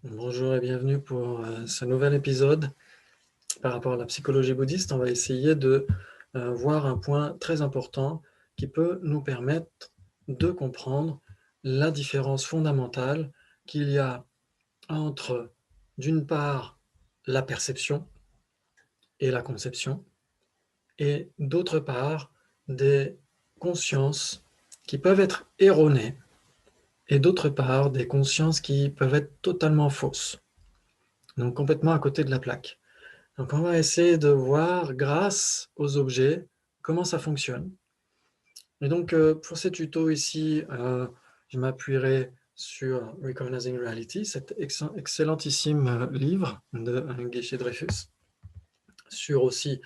Bonjour et bienvenue pour ce nouvel épisode par rapport à la psychologie bouddhiste. On va essayer de voir un point très important qui peut nous permettre de comprendre la différence fondamentale qu'il y a entre, d'une part, la perception et la conception, et d'autre part, des consciences qui peuvent être erronées, et d'autre part, des consciences qui peuvent être totalement fausses, donc complètement à côté de la plaque. Donc on va essayer de voir, grâce aux objets, comment ça fonctionne. Et donc pour ces tutos ici, je m'appuierai sur Recognizing Reality, cet excellentissime livre de Geshe Dreyfus, sur aussi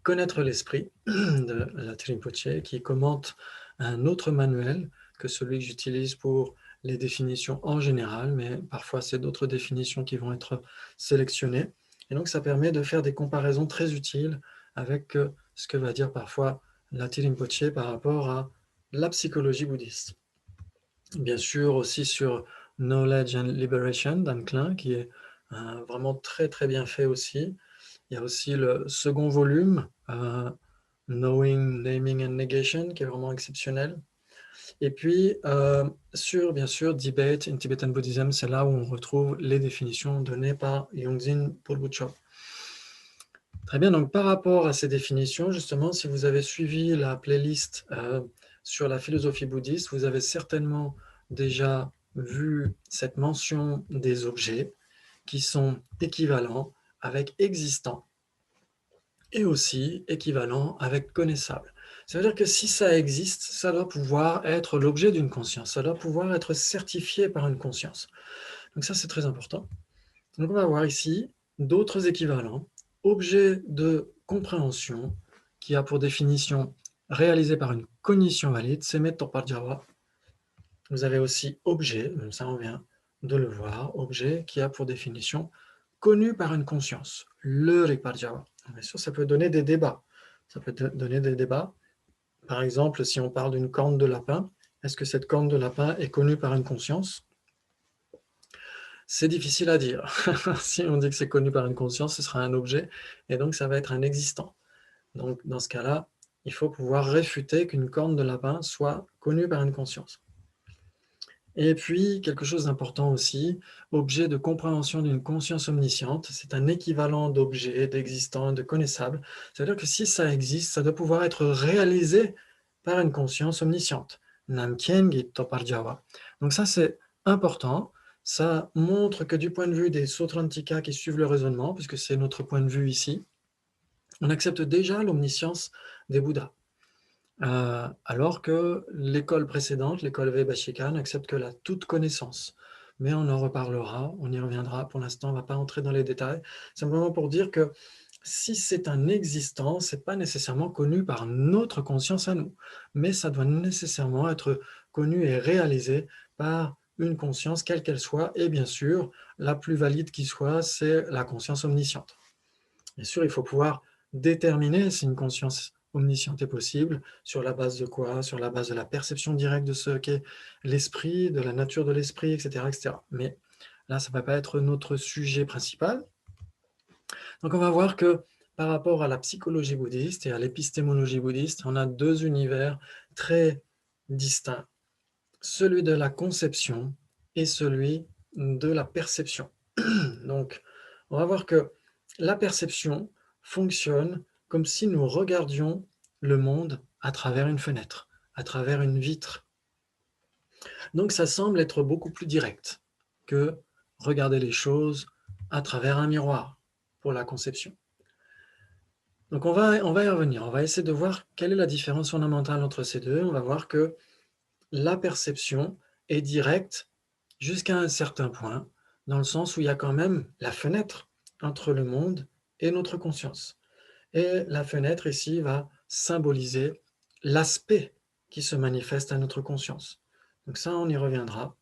Connaître l'esprit de la Rinpoche, qui commente un autre manuel que celui que j'utilise pour les définitions en général, mais parfois c'est d'autres définitions qui vont être sélectionnées. Et donc ça permet de faire des comparaisons très utiles avec ce que va dire parfois la Rinpoche par rapport à la psychologie bouddhiste. Bien sûr aussi sur Knowledge and Liberation d'Anne Klein, qui est vraiment très très bien fait aussi. Il y a aussi le second volume, Knowing, Naming and Negation, qui est vraiment exceptionnel. Et puis, bien sûr, Debate in Tibetan Buddhism, c'est là où on retrouve les définitions données par Yongzin Pulbuchop. Très bien, donc par rapport à ces définitions, justement, si vous avez suivi la playlist sur la philosophie bouddhiste, vous avez certainement déjà vu cette mention des objets qui sont équivalents avec existants et aussi équivalent avec connaissable. Ça veut dire que si ça existe, ça doit pouvoir être l'objet d'une conscience, ça doit pouvoir être certifié par une conscience. Donc ça, c'est très important. Donc on va voir ici d'autres équivalents. Objet de compréhension, qui a pour définition réalisé par une cognition valide, c'est Torparjawa. Vous avez aussi objet, ça on vient de le voir, objet qui a pour définition connu par une conscience, le Riparjawa. Bien sûr, ça peut donner des débats. Ça peut donner des débats. Par exemple, si on parle d'une corne de lapin, est-ce que cette corne de lapin est connue par une conscience? C'est difficile à dire. Si on dit que c'est connu par une conscience, ce sera un objet, et donc ça va être un existant. Donc dans ce cas-là, il faut pouvoir réfuter qu'une corne de lapin soit connue par une conscience. Et puis, quelque chose d'important aussi, objet de compréhension d'une conscience omnisciente, c'est un équivalent d'objet, d'existant, de connaissable. C'est-à-dire que si ça existe, ça doit pouvoir être réalisé par une conscience omnisciente. Namkien Toparjawa. Donc ça, c'est important. Ça montre que du point de vue des Sautrantika qui suivent le raisonnement, puisque c'est notre point de vue ici, on accepte déjà l'omniscience des Bouddhas. Alors que l'école précédente, l'école Vaibhashika, n'accepte que la toute connaissance. Mais on en reparlera, on y reviendra. Pour l'instant, on ne va pas entrer dans les détails. Simplement pour dire que si c'est un existant, ce n'est pas nécessairement connu par notre conscience à nous, mais ça doit nécessairement être connu et réalisé par une conscience, quelle qu'elle soit, et bien sûr, la plus valide qui soit, c'est la conscience omnisciente. Bien sûr, il faut pouvoir déterminer si une conscience omnisciente est possible, sur la base de quoi? Sur la base de la perception directe de ce qu'est l'esprit, de la nature de l'esprit, etc., etc. Mais là, ça ne va pas être notre sujet principal. Donc on va voir que par rapport à la psychologie bouddhiste et à l'épistémologie bouddhiste, on a deux univers très distincts. Celui de la conception et celui de la perception. Donc, on va voir que la perception fonctionne comme si nous regardions le monde à travers une fenêtre, à travers une vitre. Donc, ça semble être beaucoup plus direct que regarder les choses à travers un miroir pour la conception. Donc, on va y revenir. On va essayer de voir quelle est la différence fondamentale entre ces deux. On va voir que la perception est directe jusqu'à un certain point, dans le sens où il y a quand même la fenêtre entre le monde et notre conscience. Et la fenêtre ici va symboliser l'aspect qui se manifeste à notre conscience. Donc ça, on y reviendra.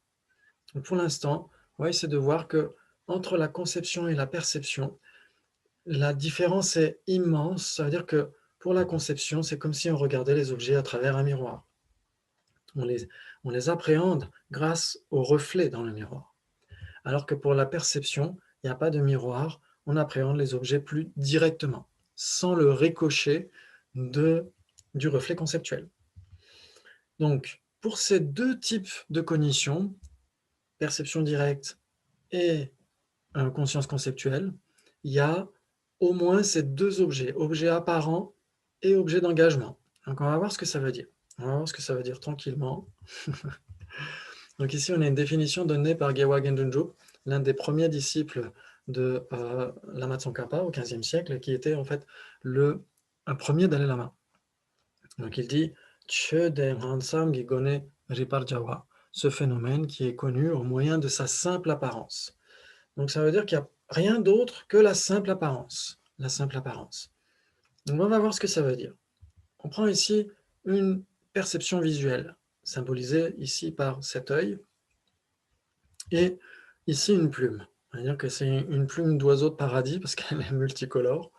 Donc pour l'instant, on va essayer de voir que entre la conception et la perception, la différence est immense. Ça veut dire que pour la conception, c'est comme si on regardait les objets à travers un miroir. On les appréhende grâce au reflet dans le miroir. Alors que pour la perception, il n'y a pas de miroir, on appréhende les objets plus directement, sans le ricochet du reflet conceptuel. Donc, pour ces deux types de cognition, perception directe et conscience conceptuelle, il y a au moins ces deux objets, objet apparent et objet d'engagement. Donc, on va voir ce que ça veut dire. On va voir ce que ça veut dire tranquillement. Donc ici, on a une définition donnée par Gewa Genjunju, l'un des premiers disciples de Lama Tsongkhapa au XVe siècle, qui était en fait un premier Dalai Lama. Donc il dit Che Den Hansam Gigone Ripar Jawa, ce phénomène qui est connu au moyen de sa simple apparence. Donc ça veut dire qu'il n'y a rien d'autre que la simple apparence. La simple apparence. Donc on va voir ce que ça veut dire. On prend ici une perception visuelle, symbolisée ici par cet œil, et ici une plume. On va dire que c'est une plume d'oiseau de paradis parce qu'elle est multicolore.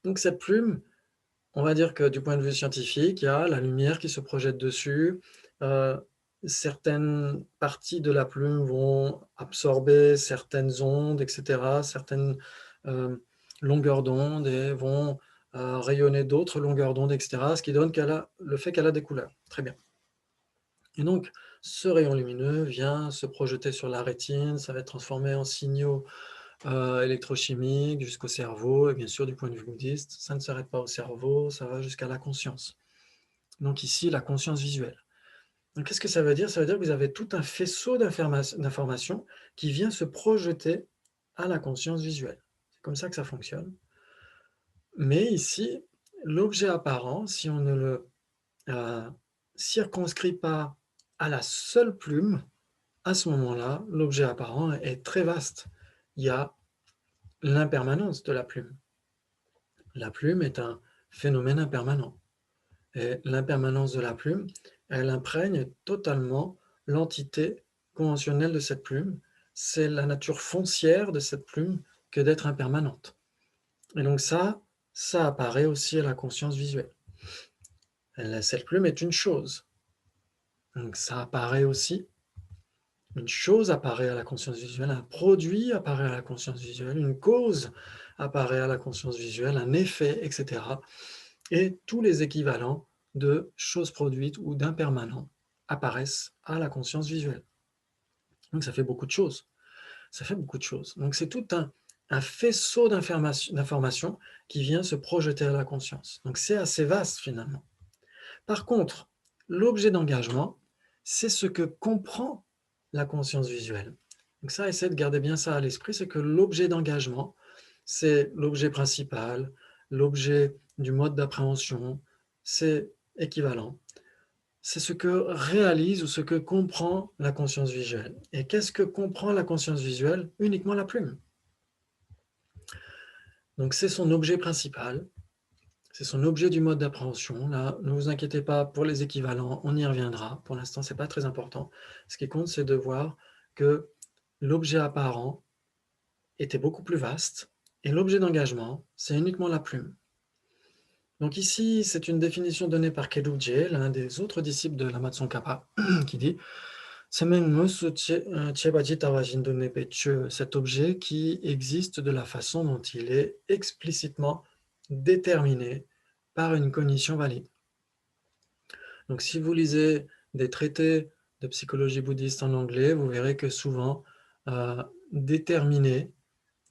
Donc cette plume, on va dire que du point de vue scientifique, il y a la lumière qui se projette dessus. Certaines parties de la plume vont absorber certaines ondes, etc., certaines longueurs d'onde et vont rayonner d'autres longueurs d'onde, etc., ce qui donne le fait qu'elle a des couleurs. Très bien. Et donc, ce rayon lumineux vient se projeter sur la rétine, ça va être transformé en signaux électrochimiques jusqu'au cerveau, et bien sûr, du point de vue bouddhiste, ça ne s'arrête pas au cerveau, ça va jusqu'à la conscience. Donc ici, la conscience visuelle. Donc qu'est-ce que ça veut dire? Ça veut dire que vous avez tout un faisceau d'informations qui vient se projeter à la conscience visuelle. C'est comme ça que ça fonctionne. Mais ici, l'objet apparent, si on ne le circonscrit pas à la seule plume, à ce moment-là, l'objet apparent est très vaste. Il y a l'impermanence de la plume. La plume est un phénomène impermanent. Et l'impermanence de la plume, elle imprègne totalement l'entité conventionnelle de cette plume. C'est la nature foncière de cette plume que d'être impermanente. Et donc ça apparaît aussi à la conscience visuelle. Cette plume est une chose. Donc ça apparaît aussi. Une chose apparaît à la conscience visuelle, un produit apparaît à la conscience visuelle, une cause apparaît à la conscience visuelle, un effet, etc. Et tous les équivalents de choses produites ou d'impermanents apparaissent à la conscience visuelle. Donc ça fait beaucoup de choses. Ça fait beaucoup de choses. Donc c'est tout un faisceau d'informations qui vient se projeter à la conscience. Donc c'est assez vaste finalement. Par contre, l'objet d'engagement, c'est ce que comprend la conscience visuelle. Donc ça, essayez de garder bien ça à l'esprit, c'est que l'objet d'engagement, c'est l'objet principal, l'objet du mode d'appréhension, c'est équivalent. C'est ce que réalise ou ce que comprend la conscience visuelle. Et qu'est-ce que comprend la conscience visuelle? Uniquement la plume. Donc c'est son objet principal, c'est son objet du mode d'appréhension. Là, ne vous inquiétez pas pour les équivalents, on y reviendra. Pour l'instant, ce n'est pas très important. Ce qui compte, c'est de voir que l'objet apparent était beaucoup plus vaste et l'objet d'engagement, c'est uniquement la plume. Donc ici, c'est une définition donnée par Kedugje, l'un des autres disciples de Lama Tsongkhapa, qui dit cet objet qui existe de la façon dont il est explicitement déterminé par une cognition valide. Donc si vous lisez des traités de psychologie bouddhiste en anglais, vous verrez que souvent déterminé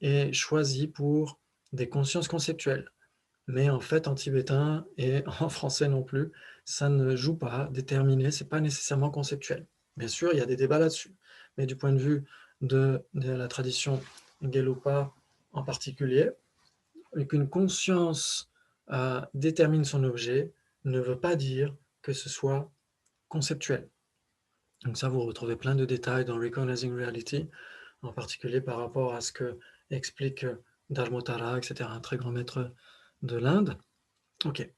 est choisi pour des consciences conceptuelles. Mais en fait, en tibétain et en français non plus, ça ne joue pas. Déterminé, ce n'est pas nécessairement conceptuel. Bien sûr, il y a des débats là-dessus. Mais du point de vue de la tradition Gelugpa en particulier, qu'une conscience détermine son objet ne veut pas dire que ce soit conceptuel. Donc ça, vous retrouvez plein de détails dans Recognizing Reality, en particulier par rapport à ce que explique Dharmottara, etc., un très grand maître de l'Inde. Ok.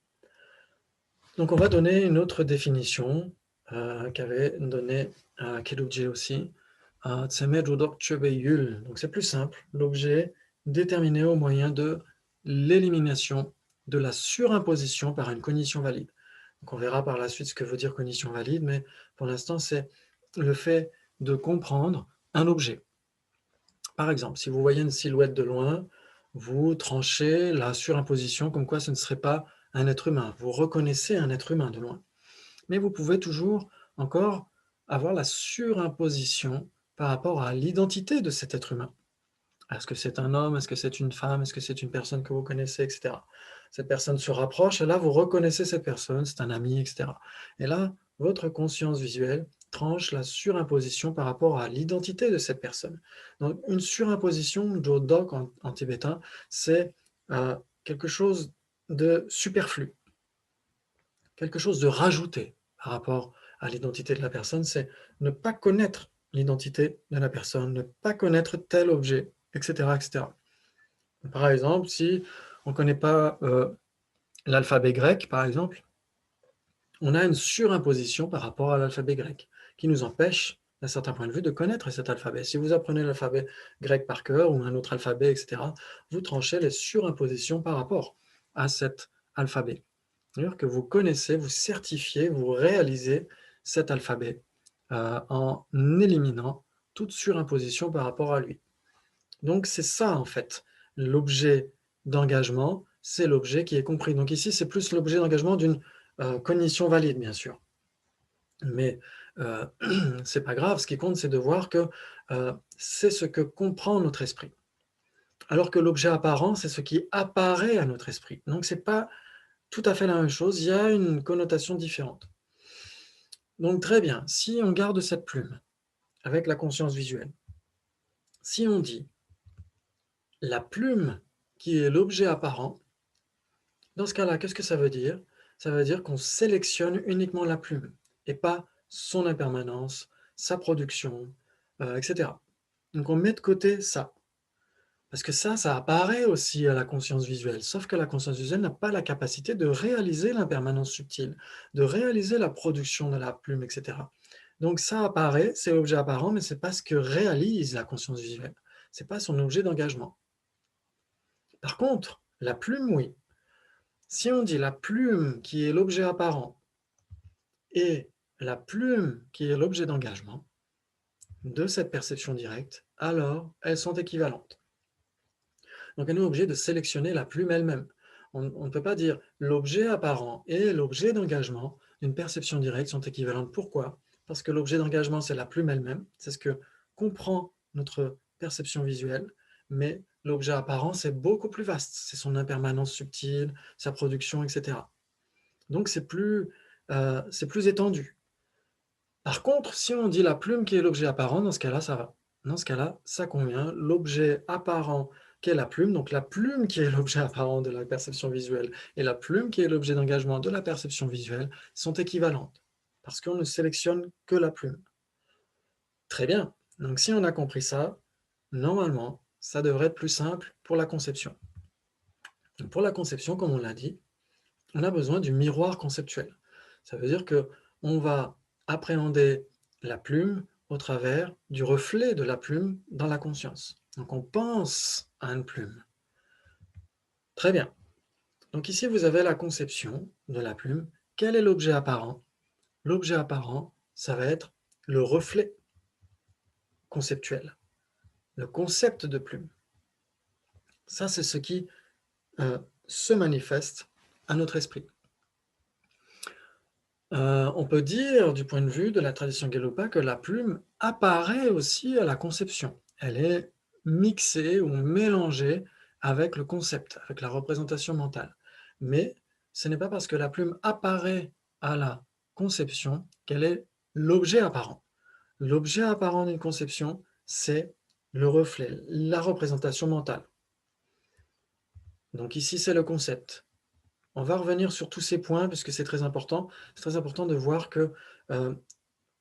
Donc on va donner une autre définition qu'avait donnée Kedugje aussi. Tseme Rudok Chebeyul. Donc c'est plus simple. L'objet déterminé au moyen de l'élimination de la surimposition par une cognition valide. Donc on verra par la suite ce que veut dire cognition valide, mais pour l'instant c'est le fait de comprendre un objet. Par exemple, si vous voyez une silhouette de loin, vous tranchez la surimposition comme quoi ce ne serait pas un être humain. Vous reconnaissez un être humain de loin. Mais vous pouvez toujours encore avoir la surimposition par rapport à l'identité de cet être humain. Est-ce que c'est un homme? Est-ce que c'est une femme? Est-ce que c'est une personne que vous connaissez, etc. Cette personne se rapproche et là, vous reconnaissez cette personne, c'est un ami, etc. Et là, votre conscience visuelle tranche la surimposition par rapport à l'identité de cette personne. Donc, une surimposition, Jodok en tibétain, c'est quelque chose de superflu, quelque chose de rajouté par rapport à l'identité de la personne, c'est ne pas connaître l'identité de la personne, ne pas connaître tel objet, etc. etc. Par exemple, si on ne connaît pas l'alphabet grec, par exemple, on a une surimposition par rapport à l'alphabet grec qui nous empêche, d'un certain point de vue, de connaître cet alphabet. Si vous apprenez l'alphabet grec par cœur ou un autre alphabet, etc., vous tranchez les surimpositions par rapport à cet alphabet. C'est-à-dire que vous connaissez, vous certifiez, vous réalisez cet alphabet en éliminant toute surimposition par rapport à lui. Donc c'est ça en fait, l'objet d'engagement, c'est l'objet qui est compris. Donc ici c'est plus l'objet d'engagement d'une cognition valide bien sûr. Mais c'est pas grave, ce qui compte c'est de voir que c'est ce que comprend notre esprit. Alors que l'objet apparent, c'est ce qui apparaît à notre esprit. Donc c'est pas tout à fait la même chose, il y a une connotation différente. Donc très bien, si on garde cette plume avec la conscience visuelle, si on dit la plume qui est l'objet apparent, dans ce cas-là, qu'est-ce que ça veut dire? Ça veut dire qu'on sélectionne uniquement la plume et pas son impermanence, sa production, etc. Donc on met de côté ça. Parce que ça apparaît aussi à la conscience visuelle, sauf que la conscience visuelle n'a pas la capacité de réaliser l'impermanence subtile, de réaliser la production de la plume, etc. Donc ça apparaît, c'est l'objet apparent, mais ce n'est pas ce que réalise la conscience visuelle. Ce n'est pas son objet d'engagement. Par contre, la plume, oui. Si on dit la plume qui est l'objet apparent et la plume qui est l'objet d'engagement de cette perception directe, alors elles sont équivalentes. Donc on est obligé de sélectionner la plume elle-même. On ne peut pas dire l'objet apparent et l'objet d'engagement d'une perception directe sont équivalentes. Pourquoi? Parce que l'objet d'engagement, c'est la plume elle-même, c'est ce que comprend notre perception visuelle, mais l'objet apparent, c'est beaucoup plus vaste, c'est son impermanence subtile, sa production, etc. Donc c'est plus étendu. Par contre, si on dit la plume qui est l'objet apparent, dans ce cas-là, ça va. Dans ce cas-là, ça convient. L'objet apparent qui est la plume, donc la plume qui est l'objet apparent de la perception visuelle et la plume qui est l'objet d'engagement de la perception visuelle sont équivalentes, parce qu'on ne sélectionne que la plume. Très bien. Donc si on a compris ça, normalement, ça devrait être plus simple pour la conception. Donc, pour la conception, comme on l'a dit, on a besoin du miroir conceptuel. Ça veut dire que on va appréhender la plume au travers du reflet de la plume dans la conscience. Donc on pense à une plume. Très bien. Donc ici, vous avez la conception de la plume. Quel est l'objet apparent? L'objet apparent, ça va être le reflet conceptuel, le concept de plume. Ça, c'est ce qui se manifeste à notre esprit. On peut dire, du point de vue de la tradition Gelugpa, que la plume apparaît aussi à la conception. Elle est mixée ou mélangée avec le concept, avec la représentation mentale. Mais ce n'est pas parce que la plume apparaît à la conception qu'elle est l'objet apparent. L'objet apparent d'une conception, c'est le reflet, la représentation mentale. Donc ici, c'est le concept. On va revenir sur tous ces points puisque c'est très important. C'est très important de voir que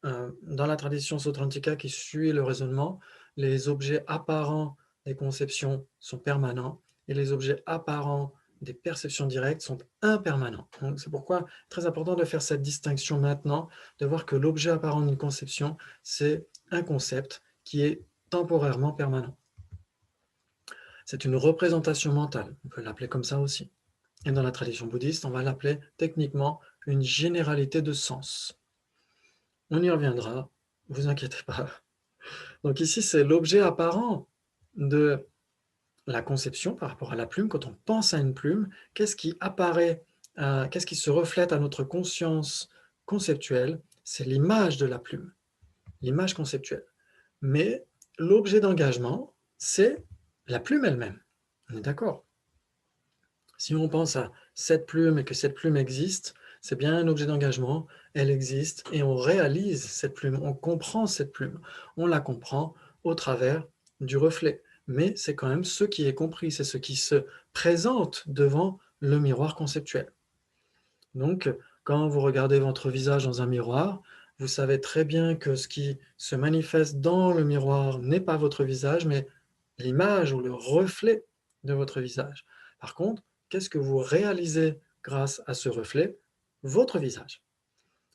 dans la tradition Sautrantika qui suit le raisonnement, les objets apparents des conceptions sont permanents et les objets apparents des perceptions directes sont impermanents. Donc c'est pourquoi très important de faire cette distinction maintenant, de voir que l'objet apparent d'une conception, c'est un concept qui est temporairement permanent. C'est une représentation mentale, on peut l'appeler comme ça aussi. Et dans la tradition bouddhiste, on va l'appeler techniquement une généralité de sens. On y reviendra, ne vous inquiétez pas. Donc ici, c'est l'objet apparent de la conception par rapport à la plume. Quand on pense à une plume, qu'est-ce qui apparaît, qu'est-ce qui se reflète à notre conscience conceptuelle? C'est l'image de la plume, l'image conceptuelle. Mais l'objet d'engagement, c'est la plume elle-même. On est d'accord? Si on pense à cette plume et que cette plume existe, c'est bien un objet d'engagement, elle existe et on réalise cette plume, on comprend cette plume, on la comprend au travers du reflet. Mais c'est quand même ce qui est compris, c'est ce qui se présente devant le miroir conceptuel. Donc, quand vous regardez votre visage dans un miroir, vous savez très bien que ce qui se manifeste dans le miroir n'est pas votre visage, mais l'image ou le reflet de votre visage. Par contre, qu'est-ce que vous réalisez grâce à ce reflet? Votre visage.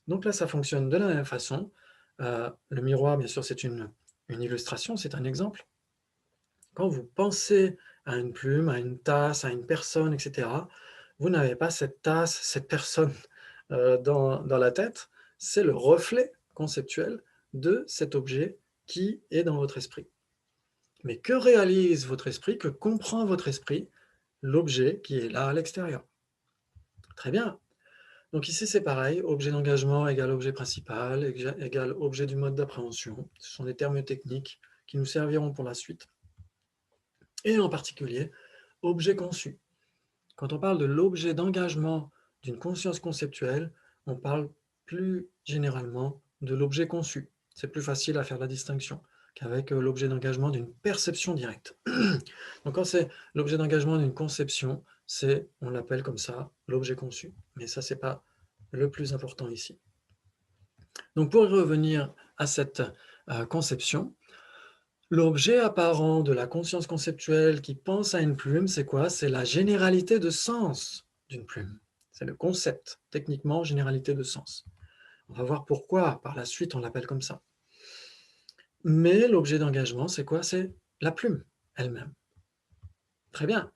Donc là, ça fonctionne de la même façon. Le miroir, bien sûr, c'est une illustration, c'est un exemple. Quand vous pensez à une plume, à une tasse, à une personne, etc., vous n'avez pas cette tasse, cette personne dans la tête, c'est le reflet conceptuel de cet objet qui est dans votre esprit. Mais que réalise votre esprit, que comprend votre esprit? L'objet qui est là à l'extérieur. Très bien. Donc ici c'est pareil, objet d'engagement égale objet principal, égale objet du mode d'appréhension. Ce sont des termes techniques qui nous serviront pour la suite. Et en particulier, objet conçu. Quand on parle de l'objet d'engagement d'une conscience conceptuelle, on parle plus généralement de l'objet conçu. C'est plus facile à faire la distinction qu'avec l'objet d'engagement d'une perception directe. Donc quand c'est l'objet d'engagement d'une conception, on l'appelle comme ça, l'objet conçu. Mais ça, c'est pas le plus important ici. Donc pour y revenir à cette conception, l'objet apparent de la conscience conceptuelle qui pense à une plume, c'est quoi? C'est la généralité de sens d'une plume. C'est le concept, techniquement, généralité de sens. On va voir pourquoi, par la suite, on l'appelle comme ça. Mais l'objet d'engagement, c'est quoi? C'est la plume elle-même. Très bien.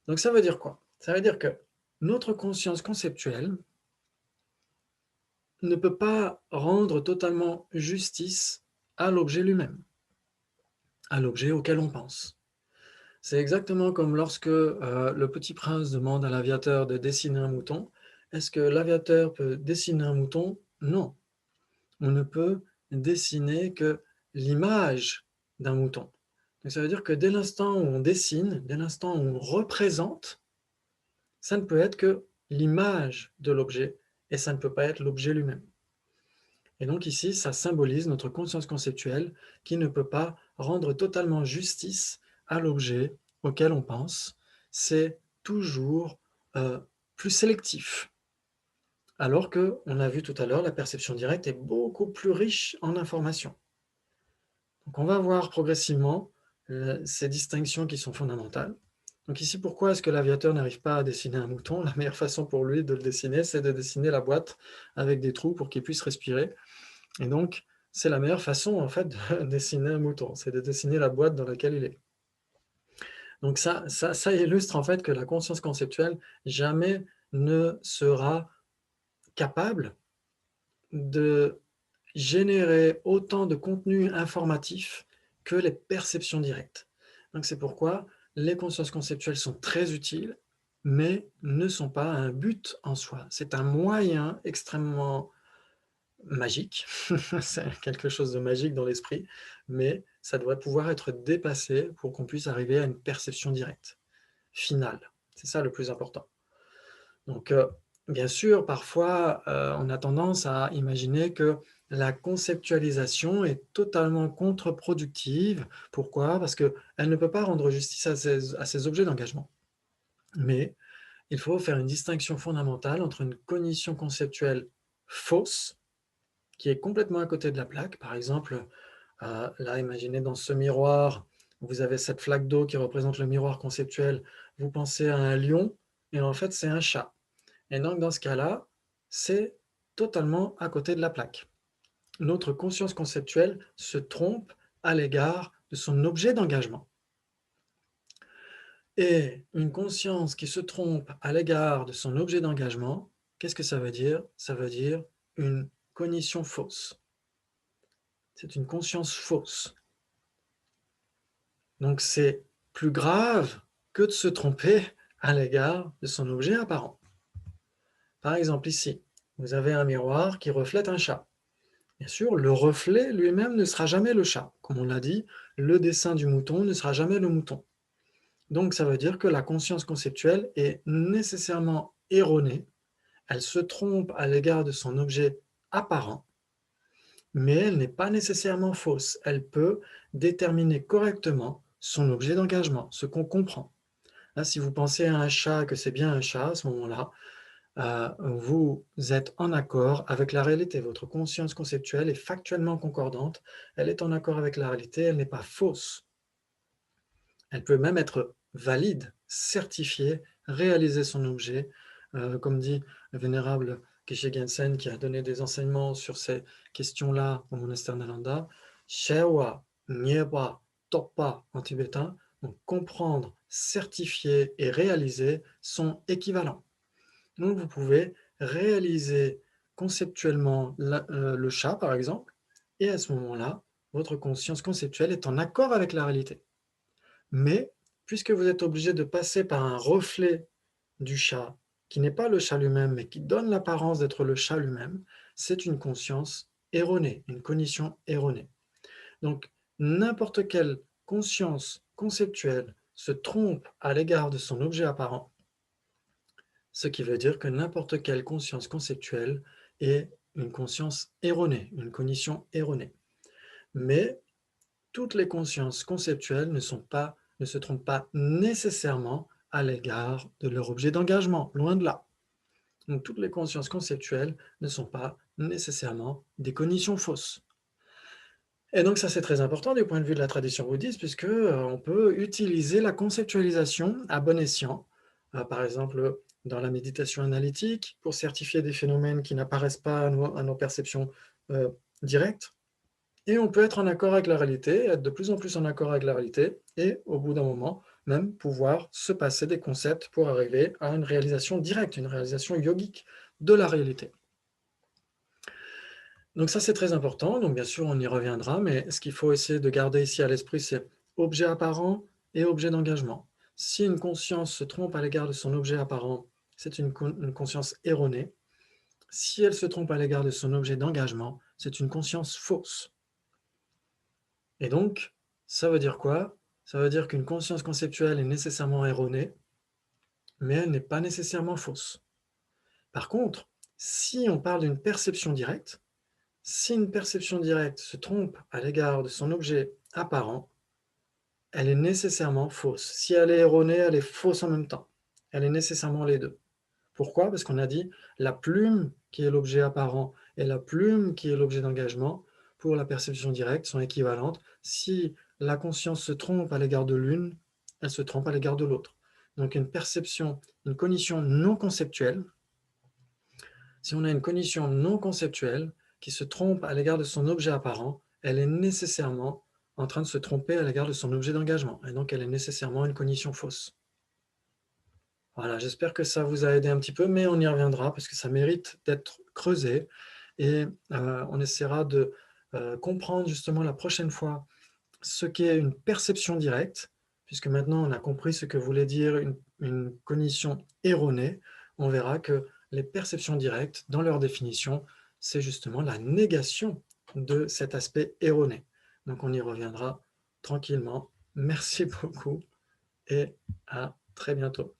Donc ça veut dire quoi? Ça veut dire que notre conscience conceptuelle ne peut pas rendre totalement justice à l'objet lui-même, à l'objet auquel on pense. C'est exactement comme lorsque le petit prince demande à l'aviateur de dessiner un mouton. Est-ce que l'aviateur peut dessiner un mouton? Non. On ne peut dessiner que l'image d'un mouton. Donc ça veut dire que dès l'instant où on dessine, dès l'instant où on représente, ça ne peut être que l'image de l'objet et ça ne peut pas être l'objet lui-même. Et donc ici, ça symbolise notre conscience conceptuelle qui ne peut pas rendre totalement justice à l'objet auquel on pense. C'est toujours plus sélectif. Alors que, on a vu tout à l'heure, la perception directe est beaucoup plus riche en informations. Donc on va voir progressivement ces distinctions qui sont fondamentales. Donc ici, pourquoi est-ce que l'aviateur n'arrive pas à dessiner un mouton? La meilleure façon pour lui de le dessiner, c'est de dessiner la boîte avec des trous pour qu'il puisse respirer. Et donc, c'est la meilleure façon, en fait, de dessiner un mouton, c'est de dessiner la boîte dans laquelle il est. Donc ça illustre, en fait, que la conscience conceptuelle jamais ne sera capable de générer autant de contenu informatif que les perceptions directes. Donc c'est pourquoi les consciences conceptuelles sont très utiles, mais ne sont pas un but en soi. C'est un moyen extrêmement magique, c'est quelque chose de magique dans l'esprit, mais ça doit pouvoir être dépassé pour qu'on puisse arriver à une perception directe, finale. C'est ça le plus important. Donc, bien sûr, parfois, on a tendance à imaginer que la conceptualisation est totalement contre-productive. Pourquoi? Parce qu'elle ne peut pas rendre justice à ces objets d'engagement. Mais il faut faire une distinction fondamentale entre une cognition conceptuelle fausse, qui est complètement à côté de la plaque. Par exemple, là, imaginez dans ce miroir, vous avez cette flaque d'eau qui représente le miroir conceptuel. Vous pensez à un lion, et en fait, c'est un chat. Et donc, dans ce cas-là, c'est totalement à côté de la plaque. Notre conscience conceptuelle se trompe à l'égard de son objet d'engagement. Et une conscience qui se trompe à l'égard de son objet d'engagement, qu'est-ce que ça veut dire? Ça veut dire une cognition fausse. C'est une conscience fausse. Donc c'est plus grave que de se tromper à l'égard de son objet apparent. Par exemple ici, vous avez un miroir qui reflète un chat. Bien sûr, le reflet lui-même ne sera jamais le chat. Comme on l'a dit, le dessin du mouton ne sera jamais le mouton. Donc ça veut dire que la conscience conceptuelle est nécessairement erronée. Elle se trompe à l'égard de son objet apparent, mais elle n'est pas nécessairement fausse. Elle peut déterminer correctement son objet d'engagement, ce qu'on comprend. Là, si vous pensez à un chat, que c'est bien un chat à ce moment-là, vous êtes en accord avec la réalité. Votre conscience conceptuelle est factuellement concordante. Elle est en accord avec la réalité, elle n'est pas fausse. Elle peut même être valide, certifiée, réaliser son objet. Comme dit le vénérable Geshe Gensen, qui a donné des enseignements sur ces questions-là au monastère Nalanda, Shewa, Nyeba, Tokpa en tibétain, donc comprendre, certifier et réaliser sont équivalents. Donc vous pouvez réaliser conceptuellement le chat, par exemple, et à ce moment-là, votre conscience conceptuelle est en accord avec la réalité. Mais, puisque vous êtes obligé de passer par un reflet du chat, qui n'est pas le chat lui-même, mais qui donne l'apparence d'être le chat lui-même, c'est une conscience erronée, une cognition erronée. Donc, n'importe quelle conscience conceptuelle se trompe à l'égard de son objet apparent, ce qui veut dire que n'importe quelle conscience conceptuelle est une conscience erronée, une cognition erronée. Mais toutes les consciences conceptuelles ne se trompent pas nécessairement à l'égard de leur objet d'engagement, loin de là. Donc toutes les consciences conceptuelles ne sont pas nécessairement des cognitions fausses. Et donc ça c'est très important du point de vue de la tradition bouddhiste, puisque on peut utiliser la conceptualisation à bon escient, par exemple dans la méditation analytique, pour certifier des phénomènes qui n'apparaissent pas à nos perceptions directes. Et on peut être en accord avec la réalité, être de plus en plus en accord avec la réalité, et au bout d'un moment, même pouvoir se passer des concepts pour arriver à une réalisation directe, une réalisation yogique de la réalité. Donc ça, c'est très important. Donc bien sûr, on y reviendra, mais ce qu'il faut essayer de garder ici à l'esprit, c'est objet apparent et objet d'engagement. Si une conscience se trompe à l'égard de son objet apparent, c'est une conscience erronée. Si elle se trompe à l'égard de son objet d'engagement, c'est une conscience fausse. Et donc, ça veut dire quoi? Ça veut dire qu'une conscience conceptuelle est nécessairement erronée, mais elle n'est pas nécessairement fausse. Par contre, si on parle d'une perception directe, si une perception directe se trompe à l'égard de son objet apparent, elle est nécessairement fausse. Si elle est erronée, elle est fausse en même temps. Elle est nécessairement les deux. Pourquoi? Parce qu'on a dit la plume qui est l'objet apparent et la plume qui est l'objet d'engagement pour la perception directe sont équivalentes. Si la conscience se trompe à l'égard de l'une, elle se trompe à l'égard de l'autre. Donc une perception, une cognition non conceptuelle, si on a une cognition non conceptuelle qui se trompe à l'égard de son objet apparent, elle est nécessairement en train de se tromper à l'égard de son objet d'engagement. Et donc elle est nécessairement une cognition fausse. Voilà, j'espère que ça vous a aidé un petit peu, mais on y reviendra parce que ça mérite d'être creusé et on essaiera de comprendre justement la prochaine fois ce qu'est une perception directe, puisque maintenant on a compris ce que voulait dire une cognition erronée. On verra que les perceptions directes, dans leur définition, c'est justement la négation de cet aspect erroné. Donc on y reviendra tranquillement. Merci beaucoup et à très bientôt.